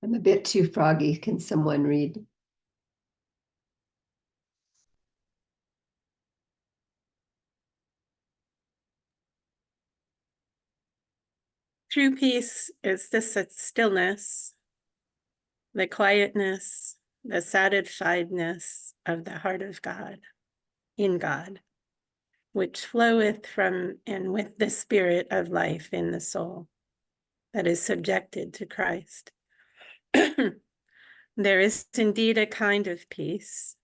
I'm a bit too froggy. Can someone read? True peace is this stillness, the quietness, the satisfiedness of the heart of God, in God, which floweth from and with the spirit of life in the soul that is subjected to Christ. There is indeed a kind of peace,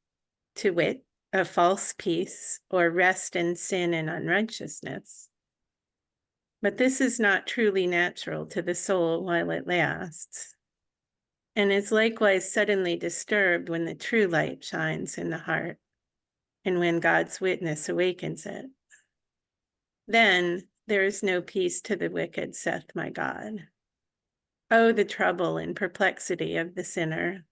to wit, a false peace, or rest in sin and unrighteousness. But this is not truly natural to the soul while it lasts, and is likewise suddenly disturbed when the true light shines in the heart, and when God's witness awakens it. Then there is no peace to the wicked, saith my God. Oh, the trouble and perplexity of the sinner,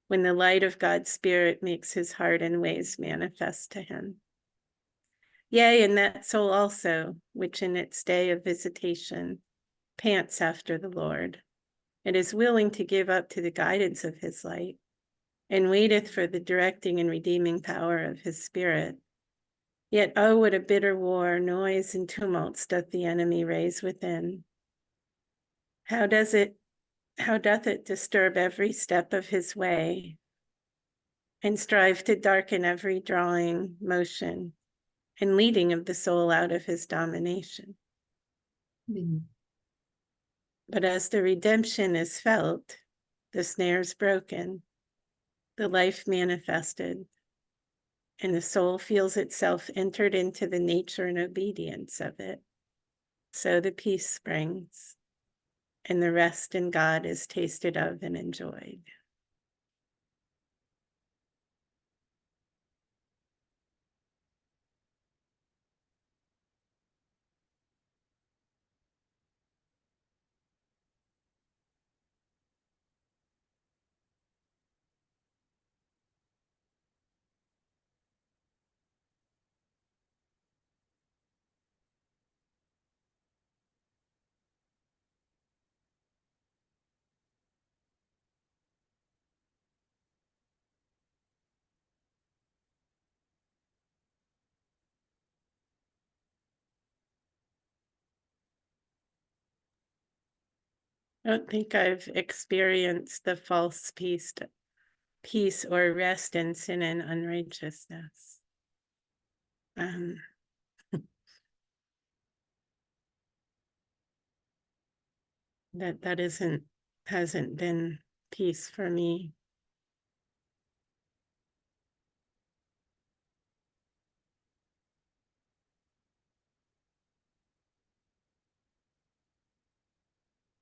when the light of God's Spirit makes his heart and ways manifest to him. Yea, and that soul also, which in its day of visitation pants after the Lord, and is willing to give up to the guidance of his light, and waiteth for the directing and redeeming power of his Spirit. Yet, oh, what a bitter war, noise, and tumults doth the enemy raise within. How doth it disturb every step of his way, and strive to darken every drawing, motion, and leading of the soul out of his domination. But as the redemption is felt, the snares broken, the life manifested, and the soul feels itself entered into the nature and obedience of it, so the peace springs, and the rest in God is tasted of and enjoyed. I don't think I've experienced the false peace or rest in sin and unrighteousness. That hasn't been peace for me.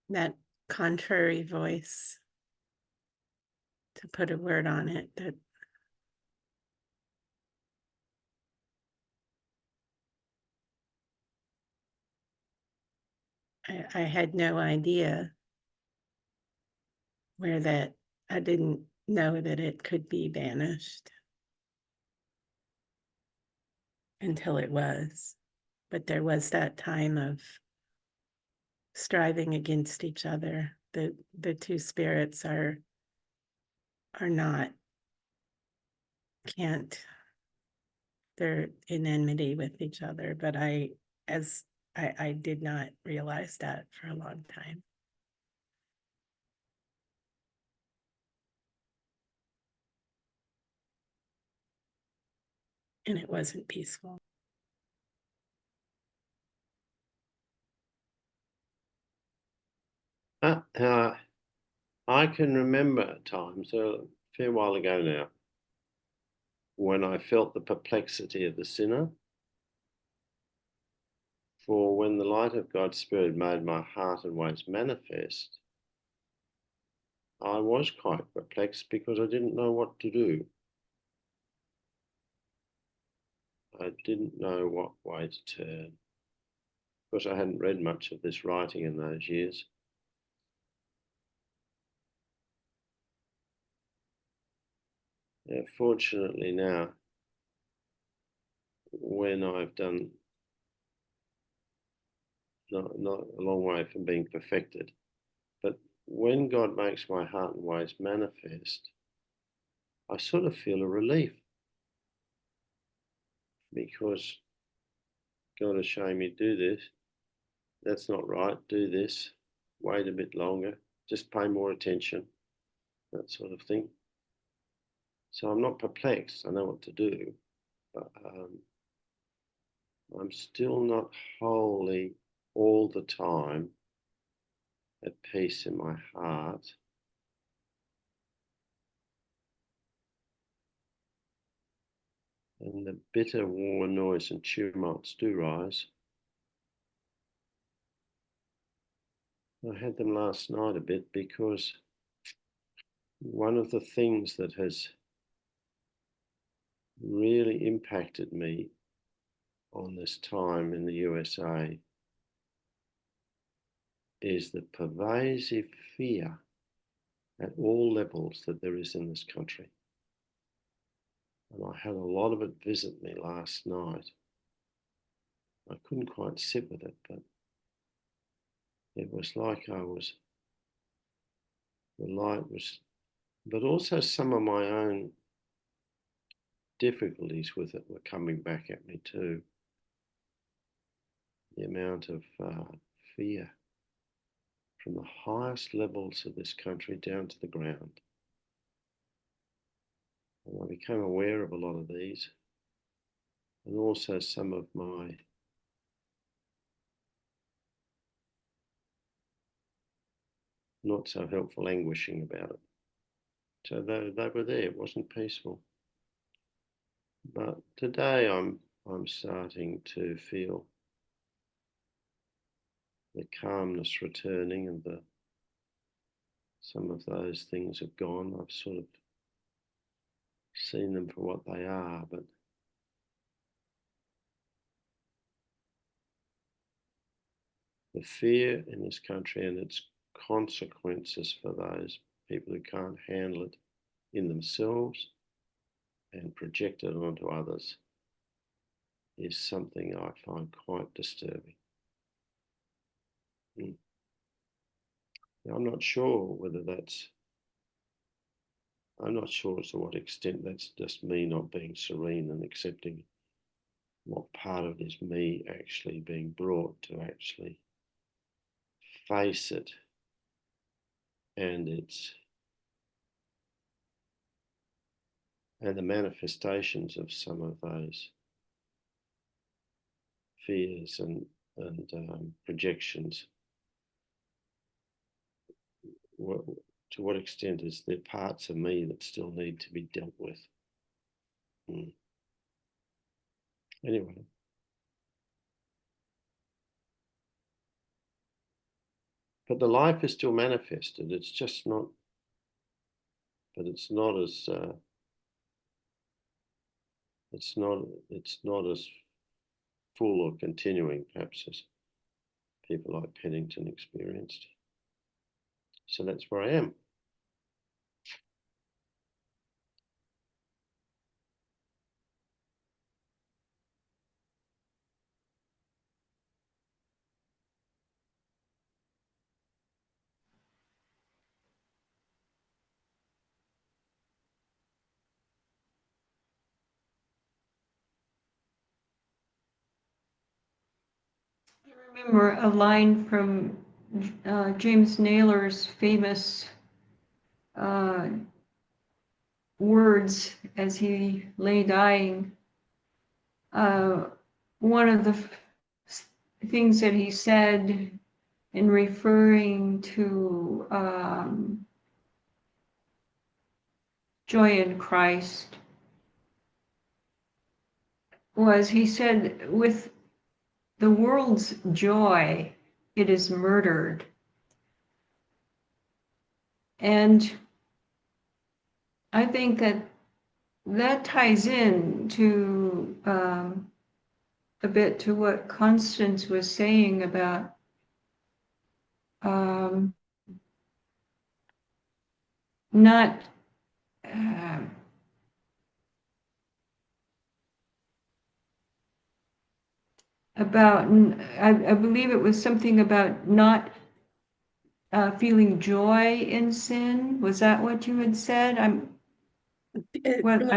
That contrary voice, to put a word on it, that I had no idea I didn't know that it could be banished until it was. But there was that time of striving against each other. The two spirits can't, they're in enmity with each other. But I did not realize that for a long time. And it wasn't peaceful. I can remember times, a fair while ago now, when I felt the perplexity of the sinner. For when the light of God's Spirit made my heart and ways manifest, I was quite perplexed because I didn't know what to do. I didn't know what way to turn. Of course, I hadn't read much of this writing in those years. Fortunately now, when I've done not a long way from being perfected, but when God makes my heart and ways manifest, I sort of feel a relief because God is showing me, do this, that's not right, do this, wait a bit longer, just pay more attention, that sort of thing. So I'm not perplexed, I know what to do, but I'm still not wholly all the time at peace in my heart. And the bitter war, noise and tumults do rise. I had them last night a bit because one of the things that has really impacted me on this time in the USA is the pervasive fear at all levels that there is in this country. And I had a lot of it visit me last night. I couldn't quite sit with it, but it was like the light was, but also some of my own difficulties with it were coming back at me too. The amount of fear from the highest levels of this country down to the ground. And I became aware of a lot of these, and also some of my not so helpful anguishing about it. So they were there, it wasn't peaceful. But today I'm starting to feel the calmness returning, and some of those things have gone. I've sort of seen them for what they are, but the fear in this country and its consequences for those people who can't handle it in themselves and project it onto others is something I find quite disturbing. Now, I'm not sure to what extent that's just me not being serene and accepting what part of it is me actually being brought to actually face it and the manifestations of some of those fears and projections. To what extent is there parts of me that still need to be dealt with? Anyway. But the life is still manifested. It's just not, but it's not as full or continuing perhaps as people like Penington experienced. So that's where I am. I remember a line from James Naylor's famous words as he lay dying. One of the things that he said in referring to joy in Christ was, he said, with the world's joy, it is murdered. And I think that ties in to a bit to what Constance was saying about not about, I believe it was something about not feeling joy in sin. Was that what you had said? I'm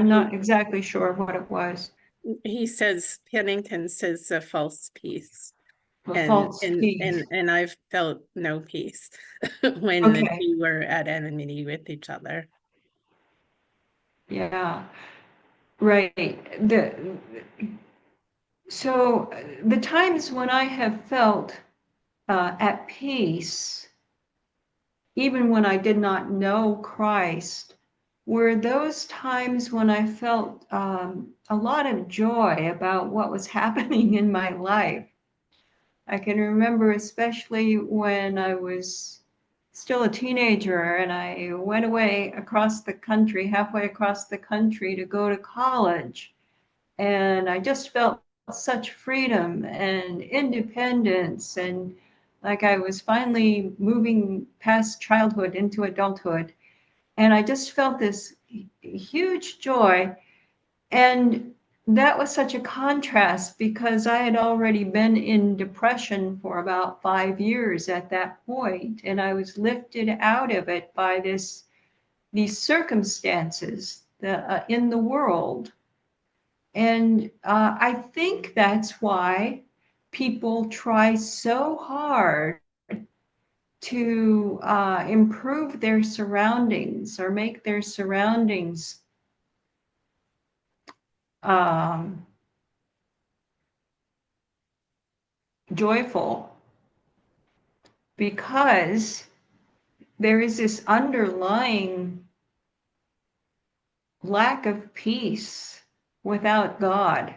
not exactly sure what it was. He says, Pennington says a false peace. A And false peace. I've felt no peace when the Okay. two were at enmity with each other. Yeah. Right. So the times when I have felt at peace, even when I did not know Christ, were those times when I felt a lot of joy about what was happening in my life. I can remember especially when I was still a teenager and I went away across the country, halfway across the country to go to college. And I just felt such freedom and independence, and like I was finally moving past childhood into adulthood. And I just felt this huge joy. And that was such a contrast because I had already been in depression for about 5 years at that point, and I was lifted out of it by these circumstances in the world. And I think that's why people try so hard to improve their surroundings or make their surroundings um, joyful, because there is this underlying lack of peace without God.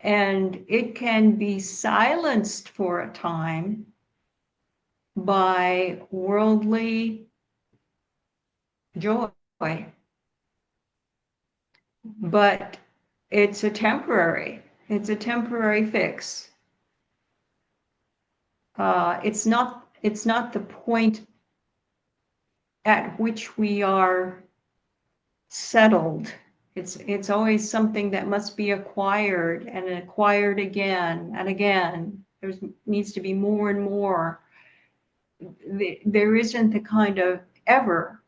And it can be silenced for a time by worldly joy, but it's a temporary fix. It's not the point at which we are settled. It's always something that must be acquired and acquired again and again. There needs to be more and more. There isn't the kind of ever.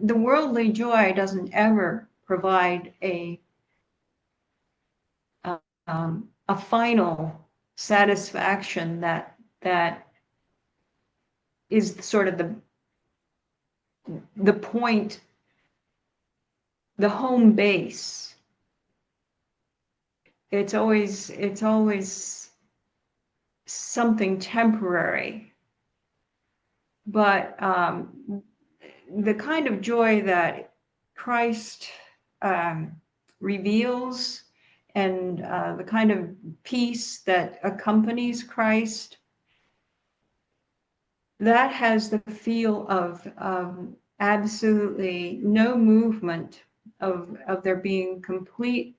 The worldly joy doesn't ever provide a final satisfaction that is sort of the point, the home base. It's always something temporary. But the kind of joy that Christ reveals, and the kind of peace that accompanies Christ, that has the feel of absolutely no movement, of there being complete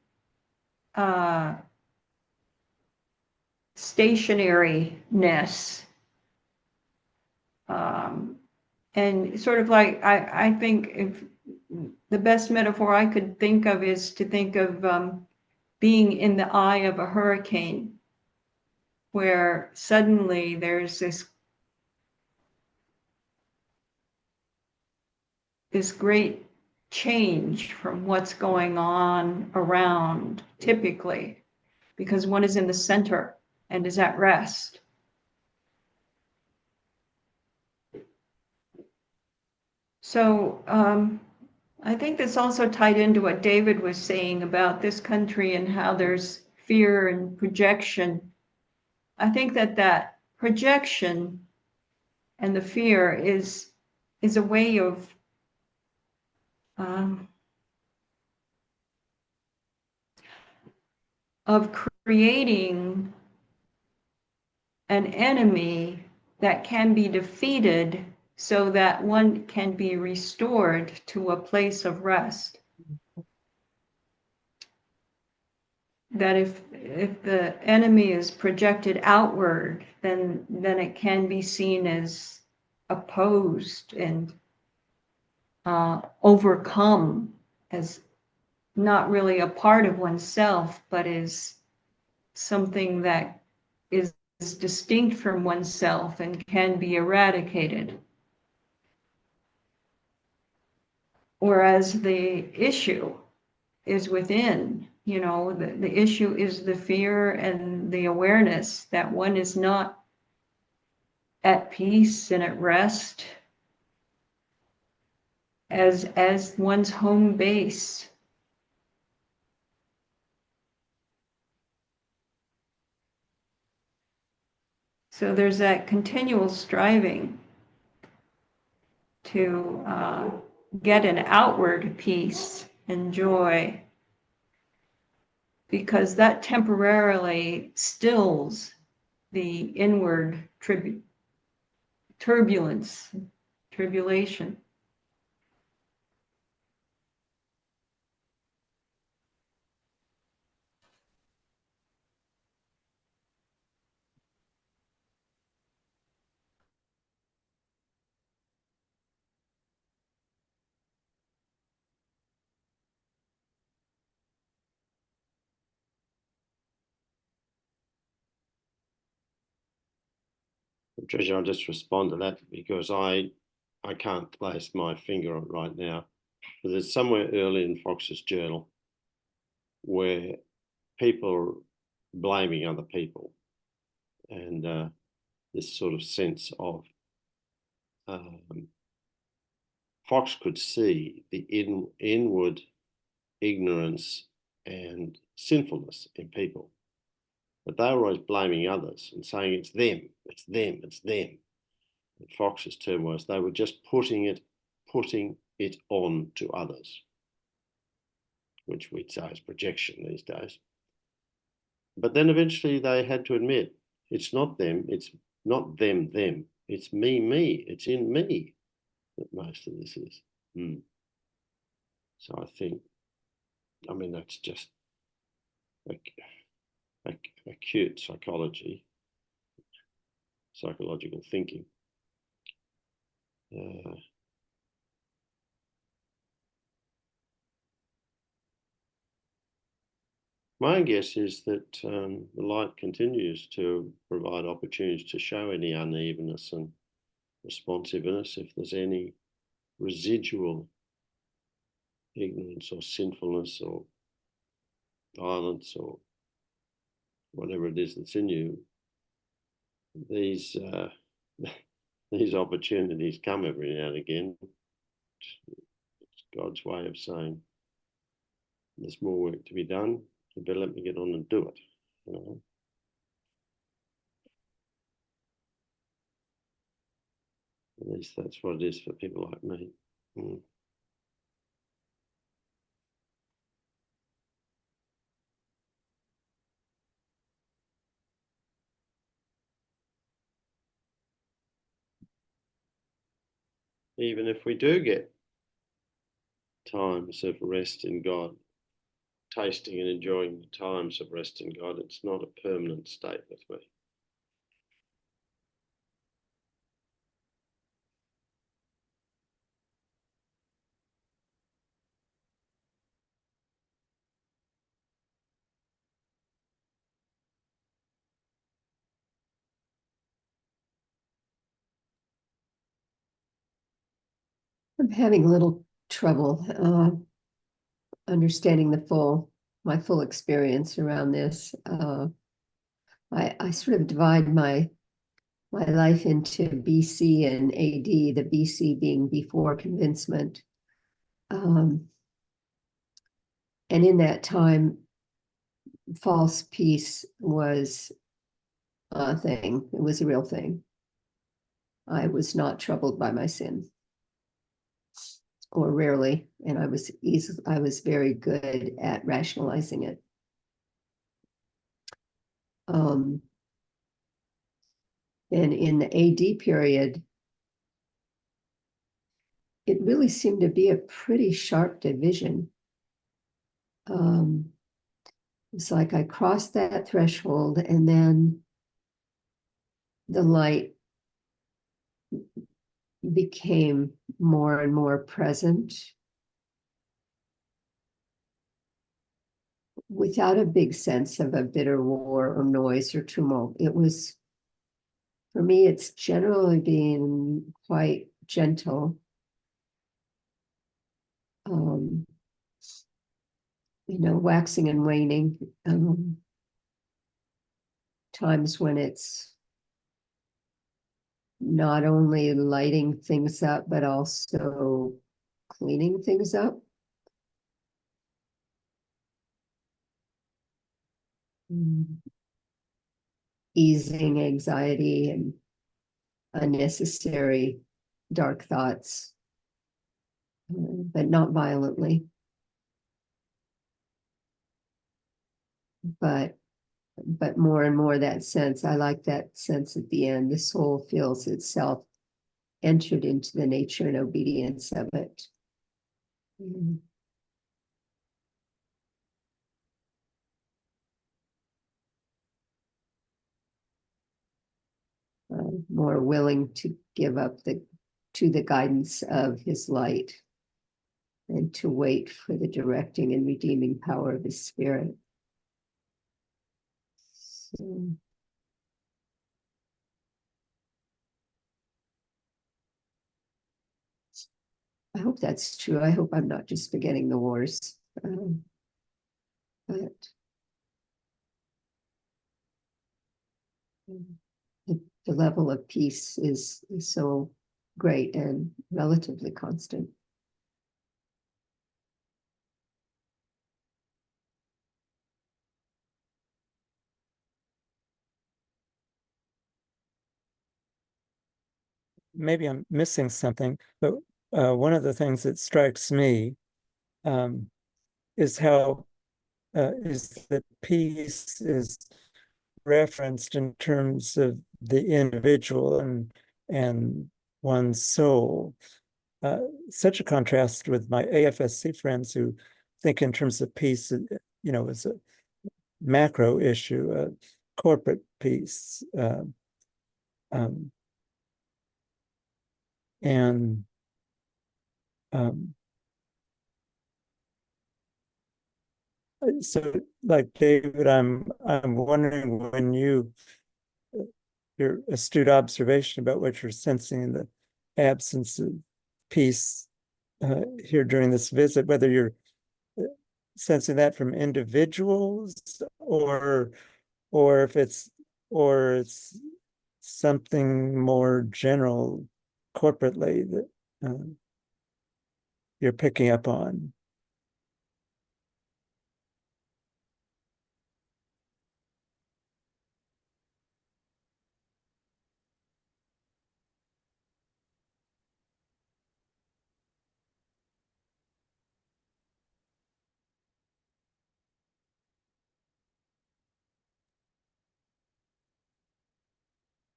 stationariness. And sort of like, I think if the best metaphor I could think of is to think of being in the eye of a hurricane, where suddenly there's this great change from what's going on around, typically, because one is in the center and is at rest. So I think this also tied into what David was saying about this country and how there's fear and projection. I think that projection and the fear is a way of creating an enemy that can be defeated so that one can be restored to a place of rest. That if the enemy is projected outward, then it can be seen as opposed and overcome, as not really a part of oneself, but is something that is distinct from oneself and can be eradicated. Whereas the issue is within, the issue is the fear and the awareness that one is not at peace and at rest as one's home base. So there's that continual striving to get an outward peace and joy, because that temporarily stills the inward tribulation. Tricia, I'll just respond to that because I can't place my finger on it right now. But there's somewhere early in Fox's journal where people are blaming other people, and this sort of sense of Fox could see the inward ignorance and sinfulness in people, but they were always blaming others and saying it's them, it's them, it's them. And Fox's term was they were just putting it on to others, which we'd say is projection these days. But then eventually they had to admit it's not them, it's not them, it's me, it's in me that most of this is. So I think, that's just acute psychological thinking. My own guess is that the light continues to provide opportunities to show any unevenness and responsiveness if there's any residual ignorance or sinfulness or violence or whatever it is that's in you. These opportunities come every now and again. It's God's way of saying there's more work to be done. You better let me get on and do it. At least that's what it is for people like me. Even if we do get times of rest in God, tasting and enjoying the times of rest in God, it's not a permanent state with me. I'm having a little trouble understanding my full experience around this. I sort of divide my life into BC and AD, the BC being before convincement. And in that time, false peace was a thing. It was a real thing. I was not troubled by my sin, or rarely, and I was very good at rationalizing it. And in the AD period, it really seemed to be a pretty sharp division. It's like I crossed that threshold, and then the light became more and more present without a big sense of a bitter war or noise or tumult. It was For me, it's generally been quite gentle. Waxing and waning. Times when it's not only lighting things up, but also cleaning things up. Easing anxiety and unnecessary dark thoughts, but not violently. But more and more that sense, I like that sense at the end, the soul feels itself entered into the nature and obedience of it. More willing to give up to the guidance of his light and to wait for the directing and redeeming power of his spirit. So, I hope that's true. I hope I'm not just forgetting the wars. But the level of peace is so great and relatively constant. Maybe I'm missing something, but one of the things that strikes me is how is that peace is referenced in terms of the individual and one's soul. Such a contrast with my AFSC friends who think in terms of peace, as a macro issue, a corporate peace. So, like David, I'm wondering when your astute observation about what you're sensing in the absence of peace here during this visit, whether you're sensing that from individuals or if it's something more general corporately that you're picking up on.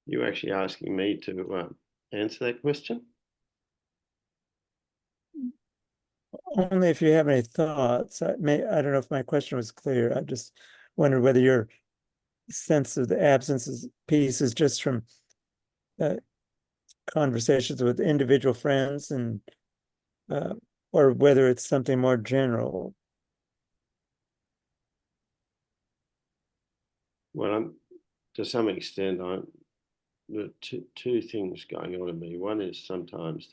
You actually asking me to answer that question? Only if you have any thoughts. I don't know if my question was clear. I just wondered whether your sense of the absence of peace is just from conversations with individual friends and or whether it's something more general. Well, to some extent, there are two things going on in me. One is sometimes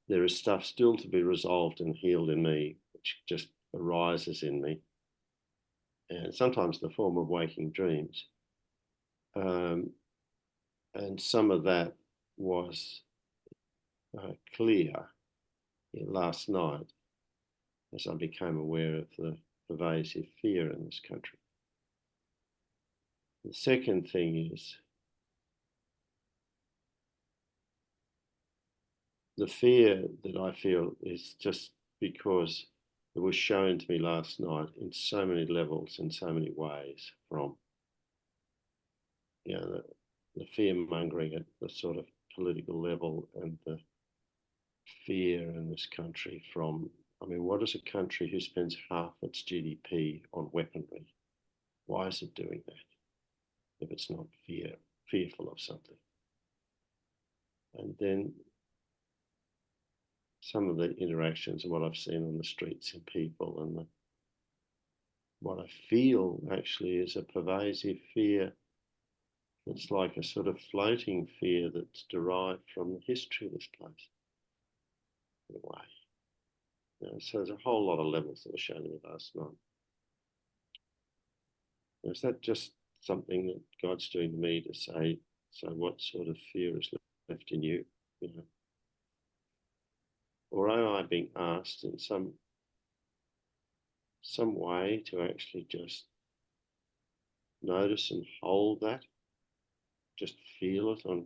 there is stuff still to be resolved and healed in me, which just arises in me, and sometimes in the form of waking dreams. And some of that was clear last night as I became aware of the pervasive fear in this country. The second thing is the fear that I feel is just because it was shown to me last night in so many levels, in so many ways, from the fear mongering at the sort of political level and the fear in this country from, what is a country who spends half its GDP on weaponry? Why is it doing that if it's not fearful of something? And then some of the interactions and what I've seen on the streets and people and what I feel actually is a pervasive fear It's like a sort of floating fear that's derived from the history of this place, in a way. So there's a whole lot of levels that were shown to me last night. Is that just something that God's doing to me to say, so what sort of fear is left in you? Or am I being asked in some way to actually just notice and hold that, just feel it on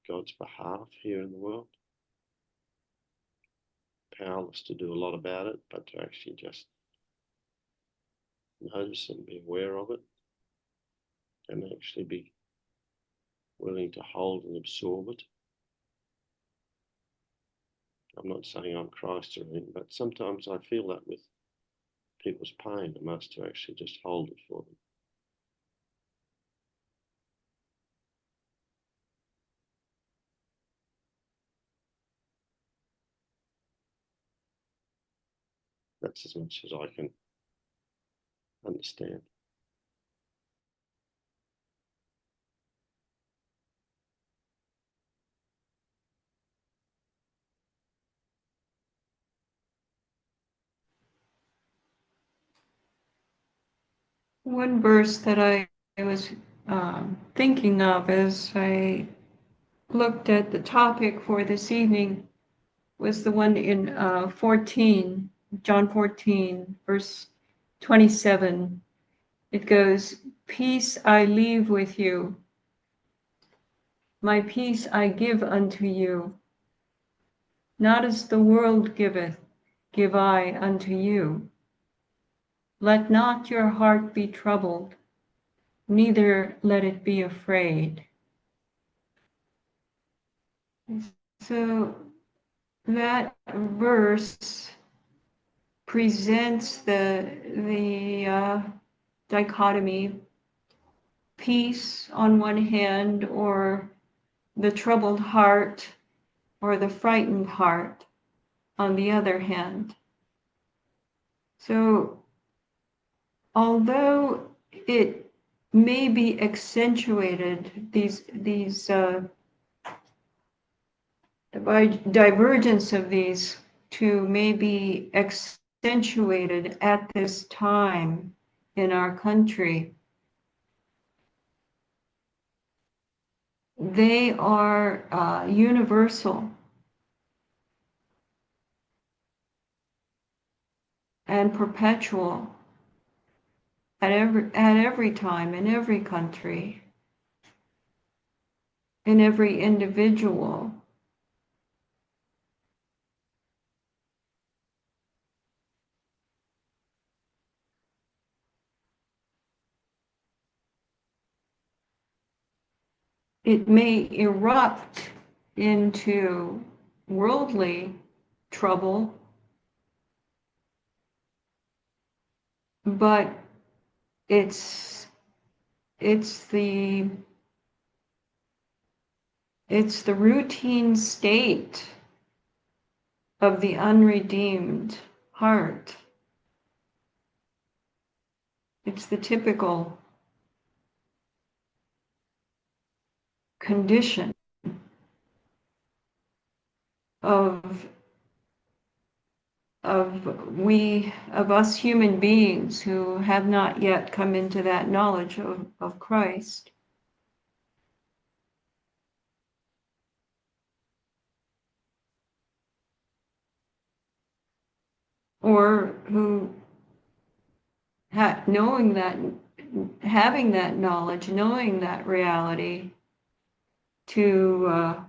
God's behalf here in the world? Powerless to do a lot about it, but to actually just notice and be aware of it, and actually be willing to hold and absorb it. I'm not saying I'm Christ or anything, but sometimes I feel that with people's pain, I'm asked to actually just hold it for them. That's as much as I can understand. One verse that I was thinking of as I looked at the topic for this evening was the one in John 14, verse 27. It goes, "Peace I leave with you, my peace I give unto you. Not as the world giveth, give I unto you. Let not your heart be troubled, neither let it be afraid." So that verse presents the dichotomy: peace on one hand, or the troubled heart, or the frightened heart on the other hand. So although it may be accentuated, these divergence of these two may be accentuated at this time in our country, they are universal and perpetual at every time, in every country, in every individual. It may erupt into worldly trouble, but it's the routine state of the unredeemed heart. It's the typical condition of us human beings who have not yet come into that knowledge of Christ. Or who, having that knowledge, knowing that reality, to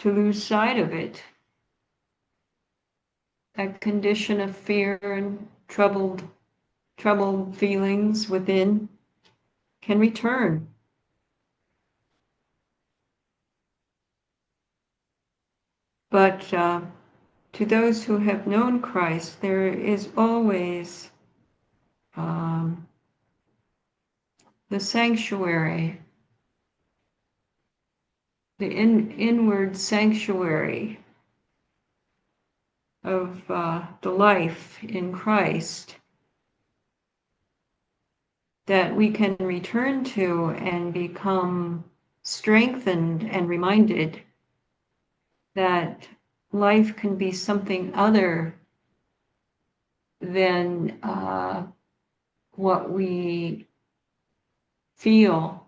lose sight of it. That condition of fear and troubled feelings within can return. But to those who have known Christ, there is always the sanctuary, the inward sanctuary of the life in Christ. that we can return to and become strengthened and reminded that life can be something other than what we feel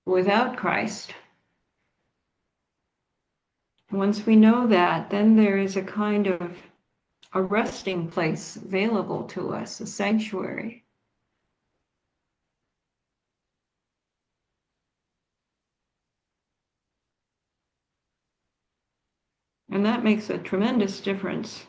without Christ. Once we know that, then there is a kind of a resting place available to us, a sanctuary. And that makes a tremendous difference.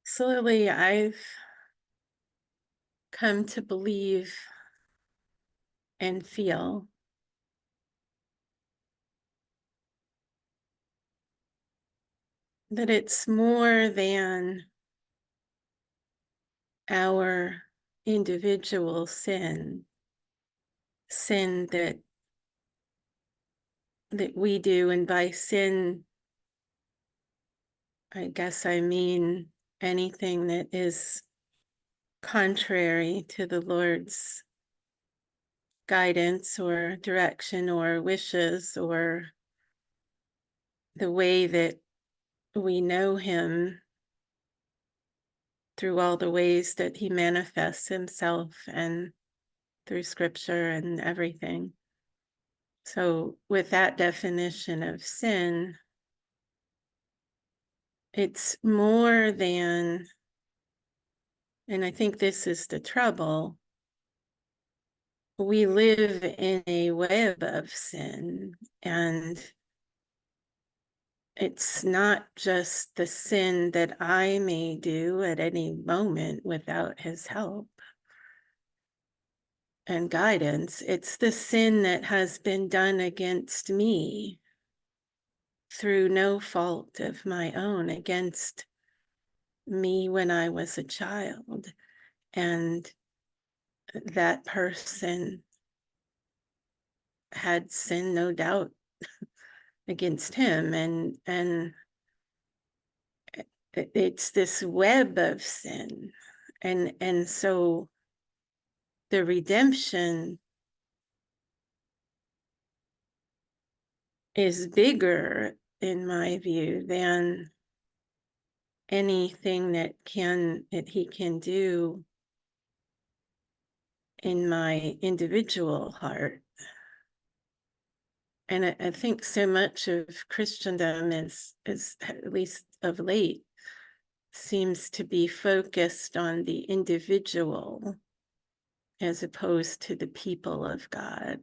Slowly, I've come to believe and feel that it's more than our individual sin that we do. And by sin, I guess I mean anything that is contrary to the Lord's guidance or direction or wishes, or the way that we know him through all the ways that he manifests himself and through scripture and everything. So with that definition of sin, it's more than, and I think this is the trouble, we live in a web of sin, and it's not just the sin that I may do at any moment without his help and guidance. It's the sin that has been done against me through no fault of my own, against me when I was a child. And that person had sin, no doubt, against him. And it's this web of sin. And so the redemption is bigger, in my view, than anything that he can do in my individual heart. And I think so much of Christendom is at least of late, seems to be focused on the individual as opposed to the people of God.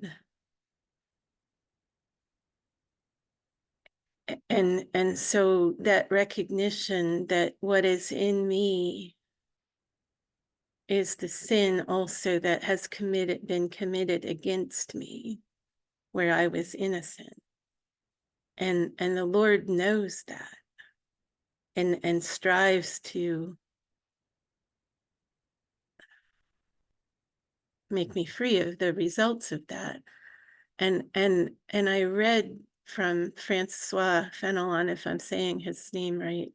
And so that recognition that what is in me is the sin also that has been committed against me, where I was innocent. And the Lord knows that and strives to make me free of the results of that. And I read from Francois Fenelon, if I'm saying his name right,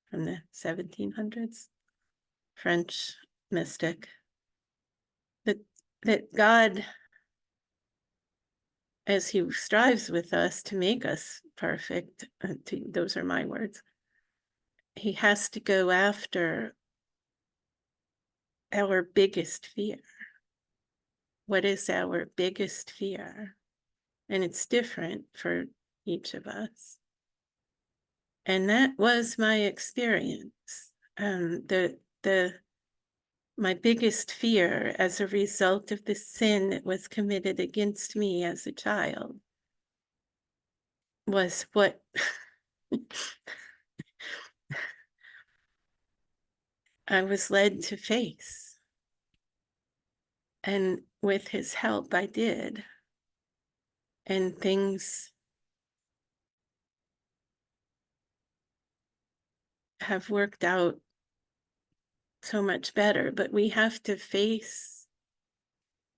from the 1700s, French mystic, that God, as he strives with us to make us perfect, those are my words, he has to go after our biggest fear. What is our biggest fear? And it's different for each of us. And that was my experience. My biggest fear as a result of the sin that was committed against me as a child was what I was led to face. And with his help, I did. And things have worked out so much better, but we have to face,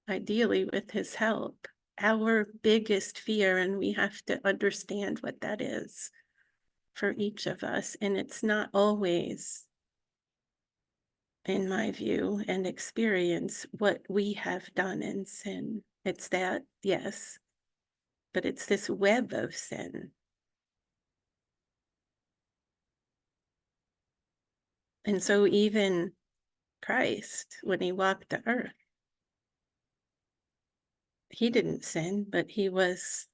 ideally with his help, our biggest fear, and we have to understand what that is for each of us. And it's not always, in my view and experience, what we have done in sin. It's that, yes, but it's this web of sin. And so even Christ, when he walked the earth, he didn't sin, but he was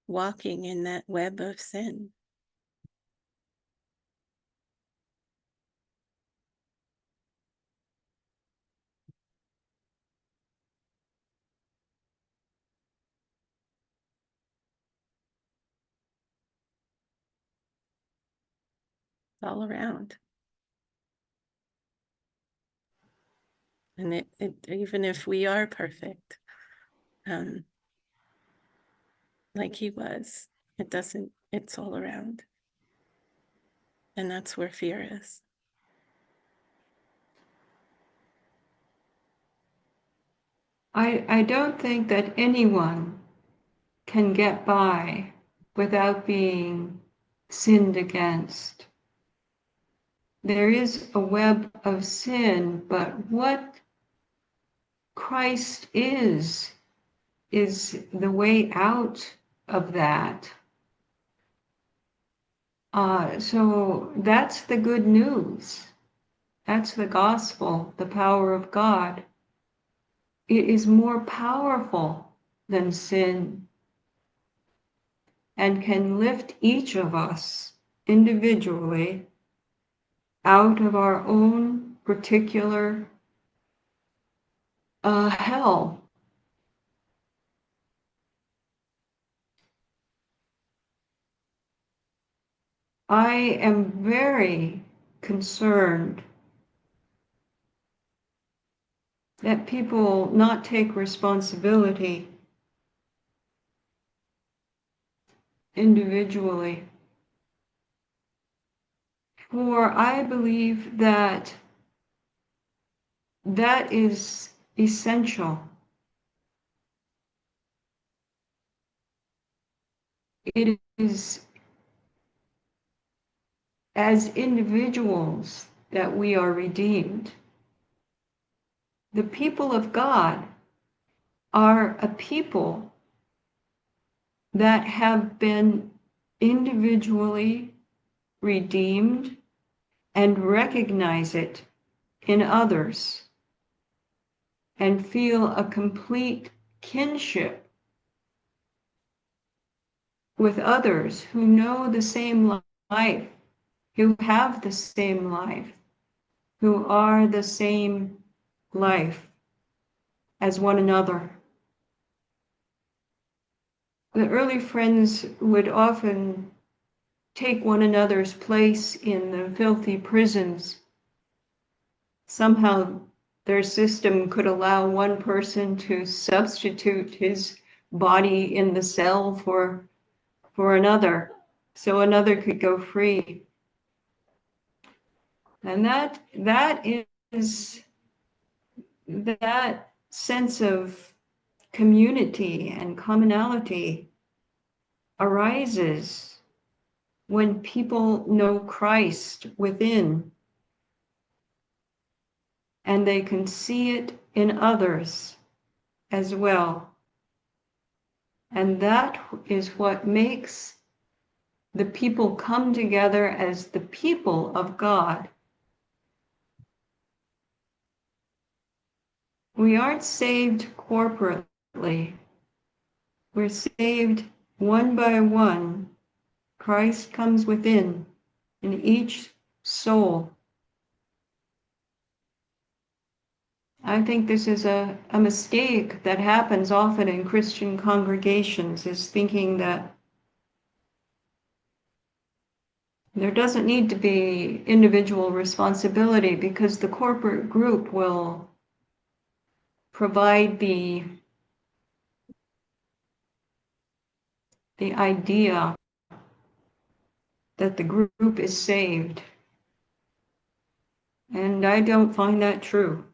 walking in that web of sin. All around. And it even if we are perfect, like he was, it doesn't, it's all around. And that's where fear is. I don't think that anyone can get by without being sinned against. There is a web of sin, but what Christ is the way out of that. So that's the good news. That's the gospel, the power of God. It is more powerful than sin and can lift each of us individually out of our own particular hell. I am very concerned that people not take responsibility individually. For I believe that that is essential. It is as individuals that we are redeemed. The people of God are a people that have been individually redeemed and recognize it in others and feel a complete kinship with others who know the same life, who have the same life, who are the same life as one another. The early friends would often take one another's place in the filthy prisons. Somehow their system could allow one person to substitute his body in the cell for another, so another could go free. And that sense of community and commonality arises when people know Christ within, and they can see it in others as well. And that is what makes the people come together as the people of God. We aren't saved corporately. We're saved one by one. Christ comes within in each soul. I think this is a mistake that happens often in Christian congregations, is thinking that there doesn't need to be individual responsibility because the corporate group will provide the idea that the group is saved. And I don't find that true.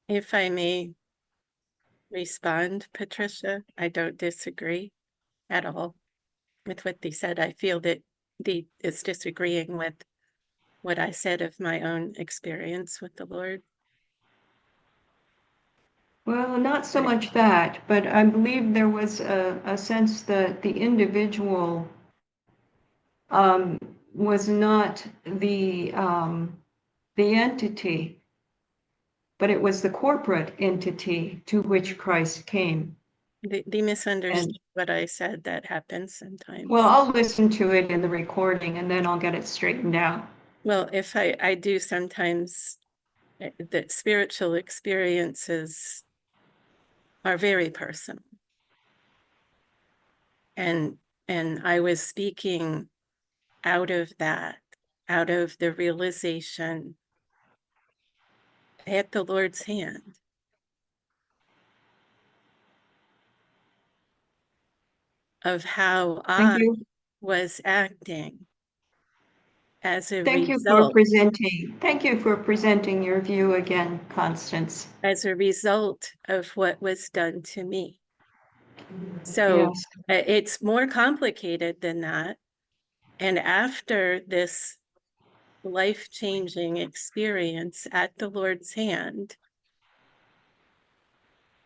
If I may respond, Patricia, I don't disagree at all with what they said. I feel that is disagreeing with what I said of my own experience with the Lord. Well, not so much that, but I believe there was a sense that the individual was not the entity, but it was the corporate entity to which Christ came. They misunderstood And what I said. That happens sometimes. well, I'll listen to it in the recording and then I'll get it straightened out. Well, if I do sometimes, the spiritual experiences are very personal. And I was speaking out of that, out of the realization at the Lord's hand of how Thank I you. was acting as a Thank you for result, presenting. Thank you for presenting your view again, Constance. of what was done to me. So Yes. it's more complicated than that. And after this life-changing experience at the Lord's hand,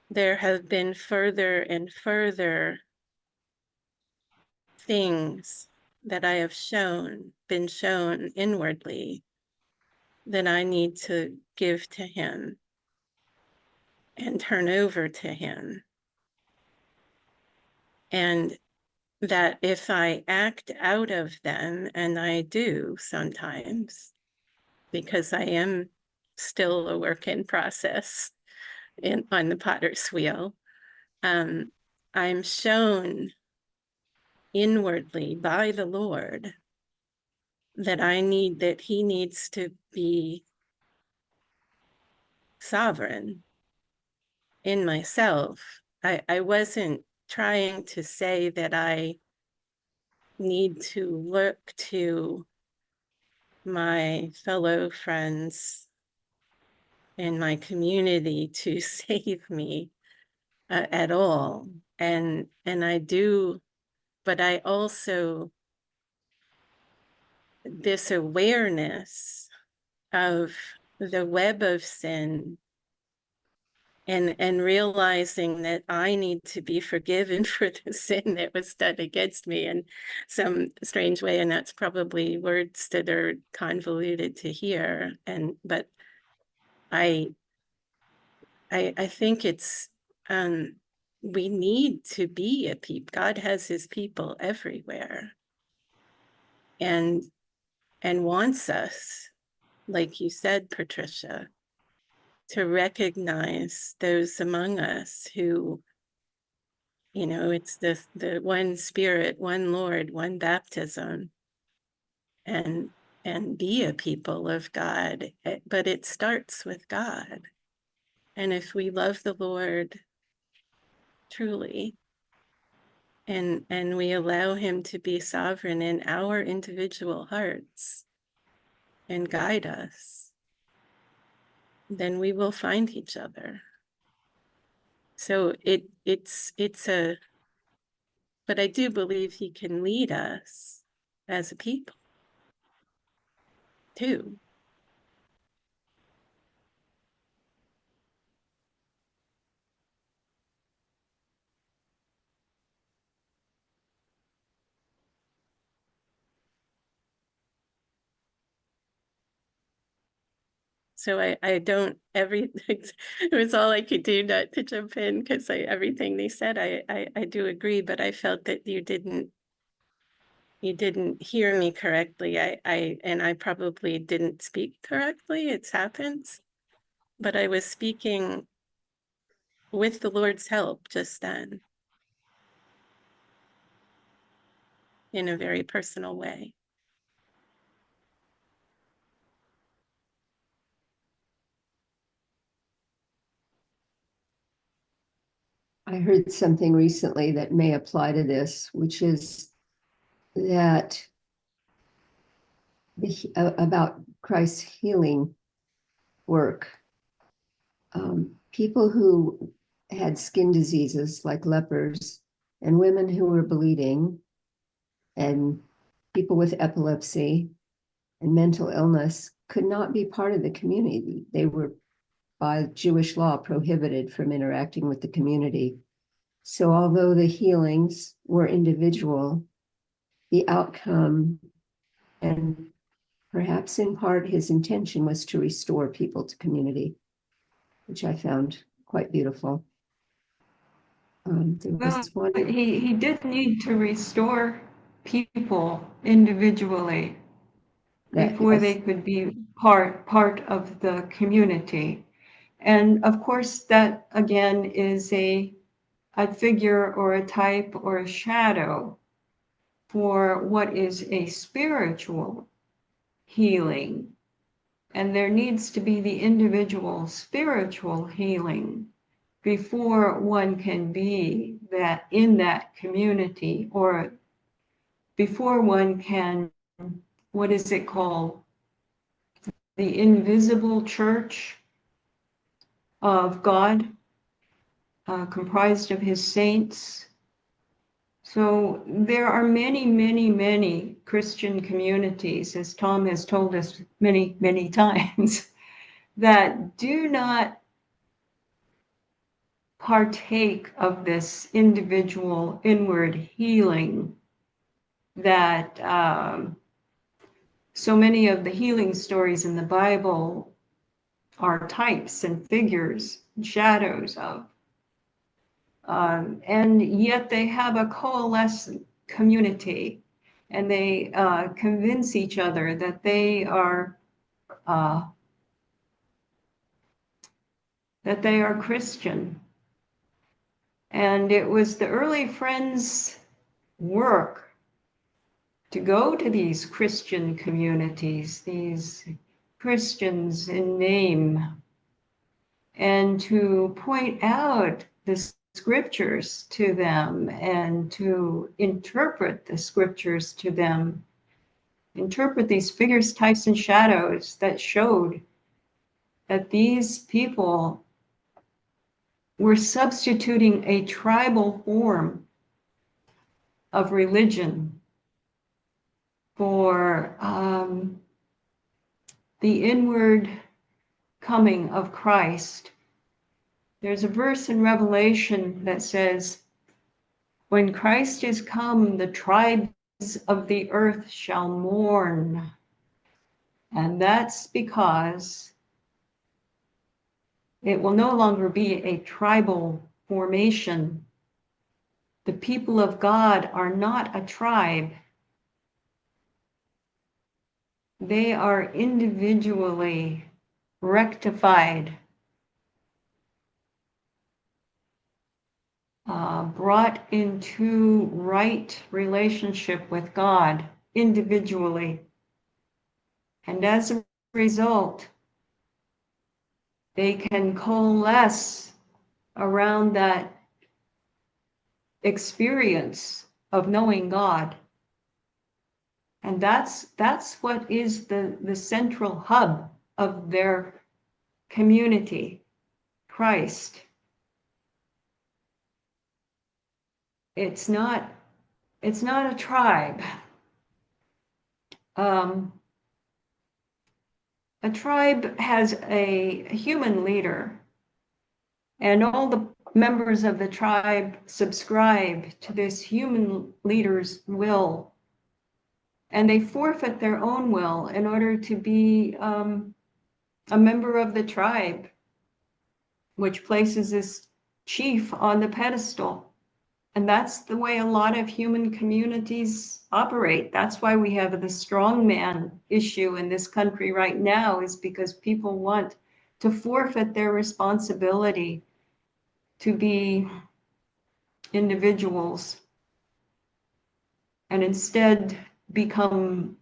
there have been further and further things that I have been shown inwardly, that I need to give to him and turn over to him. And that if I act out of them, and I do sometimes, because I am still a work in process on the potter's wheel, I'm shown inwardly by the Lord that he needs to be sovereign in myself. I wasn't trying to say that I need to look to my fellow friends in my community to save me at all. And I do, but I also, this awareness of the web of sin, and realizing that I need to be forgiven for the sin that was done against me in some strange way. And that's probably words that are convoluted to hear. But I think it's, we need to be a people. God has his people everywhere, and wants us, like you said, Patricia, to recognize those among us who, it's the one Spirit, one Lord, one baptism, and be a people of God. But it starts with God. And if we love the Lord truly, and we allow him to be sovereign in our individual hearts and guide us, then we will find each other. So it's a, but I do believe he can lead us as a people too. So I don't, it was all I could do not to jump in, because everything they said, I do agree, but I felt that you didn't hear me correctly. And I probably didn't speak correctly. It happens, but I was speaking with the Lord's help just then in a very personal way. I heard something recently that may apply to this, which is that about Christ's healing work. People who had skin diseases like lepers, and women who were bleeding, and people with epilepsy and mental illness could not be part of the community. They were, by Jewish law, prohibited from interacting with the community. So although the healings were individual, the outcome, and perhaps in part his intention, was to restore people to community, which I found quite beautiful. There Well, was one. he did need to restore people individually That, before they yes, could be part of the community. And of course, that again is a figure or a type or a shadow for what is a spiritual healing. And there needs to be the individual spiritual healing before one can be that in that community, or before one can, what is it called? The invisible church of God, comprised of his saints. So there are many, many, many Christian communities, as Tom has told us many, many times, that do not partake of this individual inward healing that so many of the healing stories in the Bible are types and figures and shadows of. And yet they have a coalescent community, and they convince each other that they are Christian. And it was the early friends' work to go to these Christian communities, these Christians in name, and to point out the scriptures to them and to interpret the scriptures to them, interpret these figures, types, and shadows that showed that these people were substituting a tribal form of religion for the inward coming of Christ. There's a verse in Revelation that says, "When Christ is come, the tribes of the earth shall mourn." And that's because it will no longer be a tribal formation. The people of God are not a tribe. They are individually rectified, brought into right relationship with God individually. And as a result, they can coalesce around that experience of knowing God. And that's what is the central hub of their community, Christ. It's not a tribe. A tribe has a human leader, and all the members of the tribe subscribe to this human leader's will, and they forfeit their own will in order to be a member of the tribe, which places this chief on the pedestal. And that's the way a lot of human communities operate. That's why we have the strongman issue in this country right now, is because people want to forfeit their responsibility to be individuals and instead become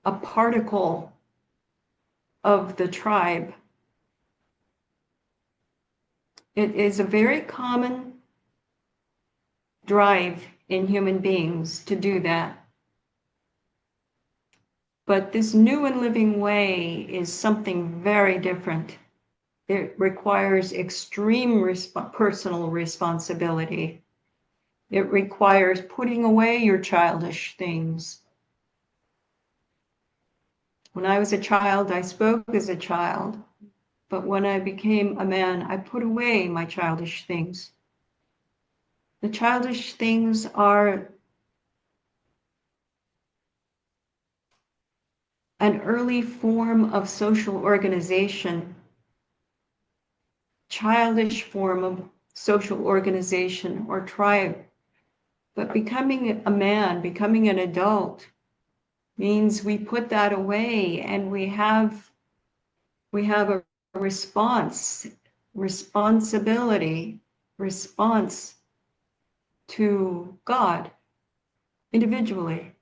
a particle of the tribe. It is a very common drive in human beings to do that. But this new and living way is something very different. It requires extreme personal responsibility. It requires putting away your childish things. When I was a child, I spoke as a child. But when I became a man, I put away my childish things. The childish things are an early form of social organization, childish form of social organization or tribe. But becoming a man, becoming an adult, means we put that away and we have a responsibility, response to God individually.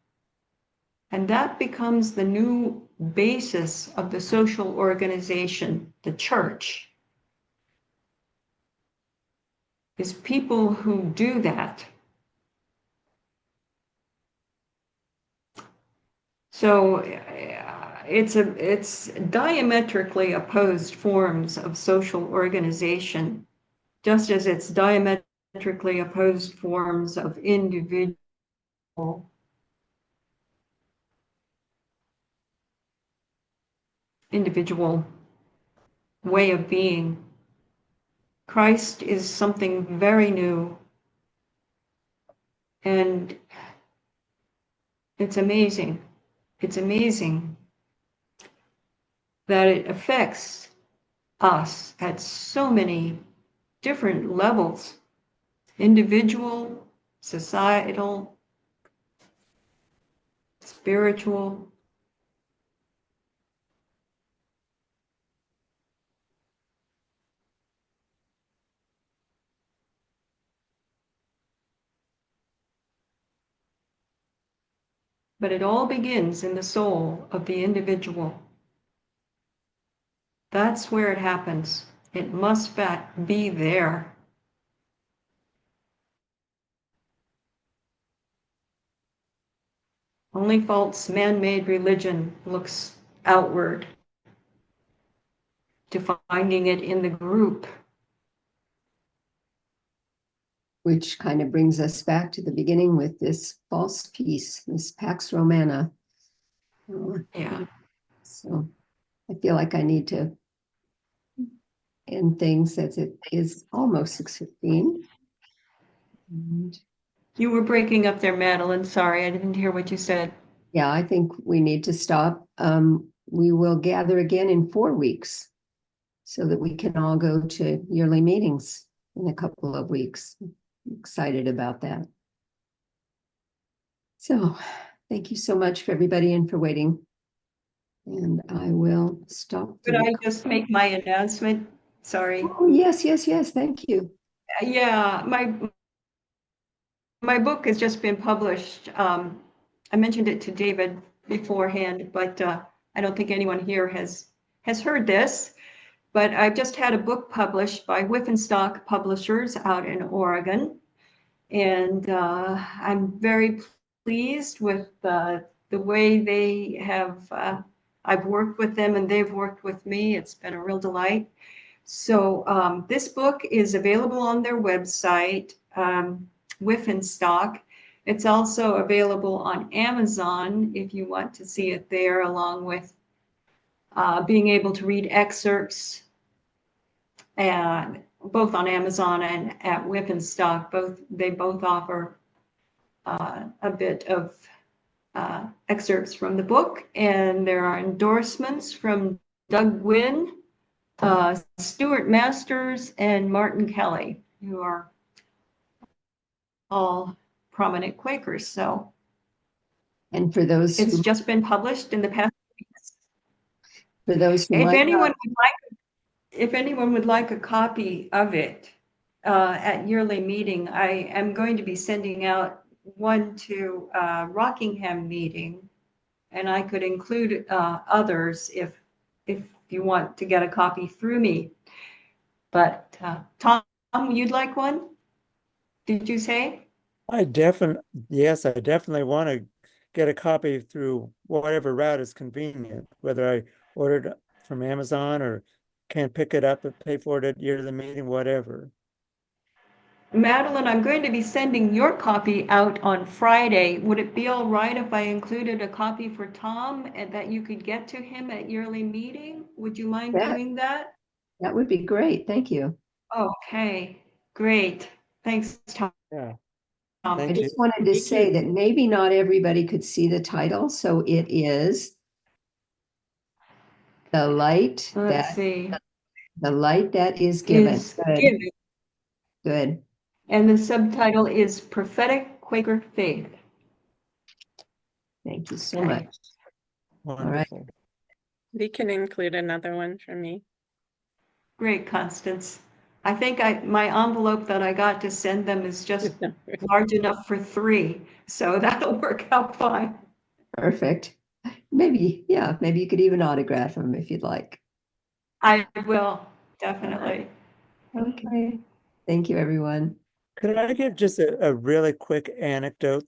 And that becomes the new basis of the social organization, the church, is people who do that. So it's diametrically opposed forms of social organization, just as it's diametrically opposed forms of individual way of being. Christ is something very new, and it's amazing. It's amazing that it affects us at so many different levels, individual, societal, spiritual. But it all begins in the soul of the individual. That's where it happens. It must be there. Only false man-made religion looks outward to finding it in the group. Which kind of brings us back to the beginning with this false peace, this Pax Romana. Yeah. So I feel like I need to end things as it is almost 6:15. And You were breaking up there, Madeline. Sorry, I didn't hear what you said. yeah, I think we need to stop. We will gather again in 4 weeks so that we can all go to yearly meetings in a couple of weeks. I'm excited about that. So thank you so much for everybody and for waiting. And I will stop. Could I just make my announcement? Sorry. Oh, yes, thank you. Yeah, my book has just been published. I mentioned it to David beforehand, but I don't think anyone here has heard this. But I've just had a book published by Whiffenstock Publishers out in Oregon. And I'm very pleased with the way they have, I've worked with them and they've worked with me. It's been a real delight. So this book is available on their website, Whiffenstock. It's also available on Amazon if you want to see it there, along with being able to read excerpts, and both on Amazon and at Whiffenstock. They both offer a bit of excerpts from the book, and there are endorsements from Doug Gwynn, Stuart Masters, and Martin Kelly, who are all prominent Quakers. So And for those it's who, just been published in the past weeks. for those who If might anyone not, would like a copy of it at yearly meeting, I am going to be sending out one to Rockingham meeting, and I could include others if you want to get a copy through me. But Tom, you'd like one? Did you say? yes, I definitely want to get a copy through whatever route is convenient, whether I ordered from Amazon or can pick it up and pay for it at year of the meeting, whatever. Madeline, I'm going to be sending your copy out on Friday. Would it be all right if I included a copy for Tom and that you could get to him at yearly meeting? Would you mind Yeah. doing that? That would be great. Thank you. Okay, great. Thanks, Tom. Yeah. I Thank you. just wanted to Me say too. that maybe not everybody could see the title, so it is The Light Let's That see. Is Given. Is Good, given. good. And the subtitle is Prophetic Quaker Faith. Thank you so Okay. much. Wonderful. We can include another one for me. Great, Constance. I think my envelope that I got to send them is just large enough for 3, so that'll work out fine. Perfect. Maybe, yeah, maybe you could even autograph them if you'd like. I will, definitely. Okay. Thank you, everyone. Could I give just a really quick anecdote that